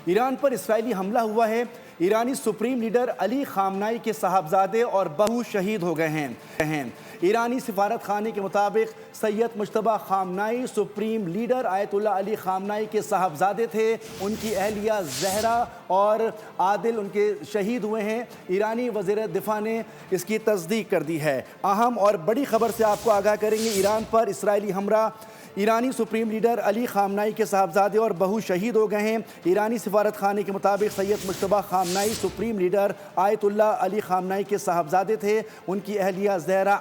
ایران پر اسرائیلی حملہ ہوا ہے۔ ایرانی سپریم لیڈر علی خامنائی کے صاحبزادے اور بہو شہید ہو گئے ہیں۔ ایرانی سفارت خانے کے مطابق سید مجتبی خامنائی سپریم لیڈر آیت اللہ علی خامنائی کے صاحبزادے تھے۔ ان کی اہلیہ زہرا اور عادل ان کے شہید ہوئے ہیں۔ ایرانی وزیر دفاع نے اس کی تصدیق کر دی ہے۔ اہم اور بڑی خبر سے آپ کو آگاہ کریں گے۔ ایران پر اسرائیلی حملہ، ایرانی سپریم لیڈر علی خامنائی کے صاحبزادے اور بہو شہید ہو گئے ہیں۔ ایرانی سفارت خانے کے مطابق سید مجتبی خامنائی سپریم لیڈر آیت اللہ علی خامنائی کے صاحبزادے تھے۔ ان کی اہلیہ زہرا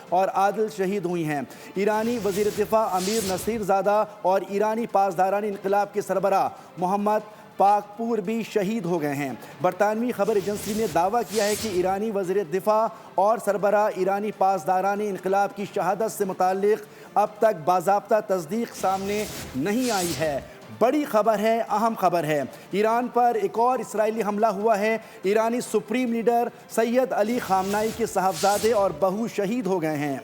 اور عادل شہید ہوئی ہیں۔ ایرانی وزیر دفاع امیر نصیر زادہ اور ایرانی پاسداران انقلاب کے سربراہ محمد پاکپور بھی شہید ہو گئے ہیں۔ برطانوی خبر ایجنسی نے دعویٰ کیا ہے کہ ایرانی وزیر دفاع اور سربراہ ایرانی پاسداران انقلاب کی شہادت سے متعلق اب تک باضابطہ تصدیق سامنے نہیں آئی ہے۔ بڑی خبر ہے، اہم خبر ہے۔ ایران پر ایک اور اسرائیلی حملہ ہوا ہے۔ ایرانی سپریم لیڈر سید علی خامنائی کے صاحبزادے اور بہو شہید ہو گئے ہیں۔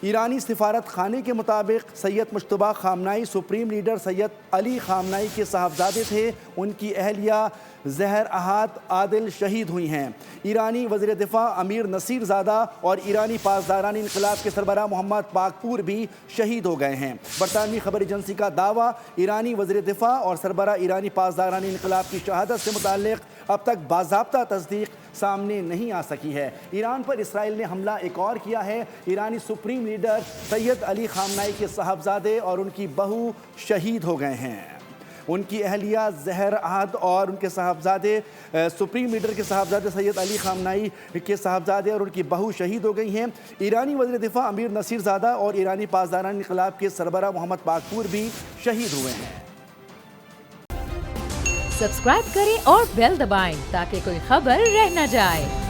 ایرانی سفارت خانے کے مطابق سید مجتبی خامنائی سپریم لیڈر سید علی خامنائی کے صاحبزادے تھے۔ ان کی اہلیہ زہر احاد عادل شہید ہوئی ہیں۔ ایرانی وزیر دفاع امیر نصیر زادہ اور ایرانی پاسداران انقلاب کے سربراہ محمد پاکپور بھی شہید ہو گئے ہیں۔ برطانوی خبر ایجنسی کا دعویٰ، ایرانی وزیر دفاع اور سربراہ ایرانی پاسداران انقلاب کی شہادت سے متعلق اب تک باضابطہ تصدیق سامنے نہیں آ سکی ہے۔ ایران پر اسرائیل نے حملہ ایک اور کیا ہے۔ ایرانی سپریم لیڈر سید علی خامنائی کے صاحبزادے اور ان کی بہو شہید ہو گئے ہیں۔ ان کی اہلیہ زہر احاد اور ان کے صاحبزادے سپریم لیڈر کے صاحبزادے سید علی خامنائی کے صاحبزادے اور ان کی بہو شہید ہو گئی ہیں۔ ایرانی وزیر دفاع امیر نصیر زادہ اور ایرانی پاسداران انقلاب کے سربراہ محمد پاکپور بھی شہید ہوئے ہیں۔ سبسکرائب کریں اور بیل دبائیں تاکہ کوئی خبر رہ نہ جائے۔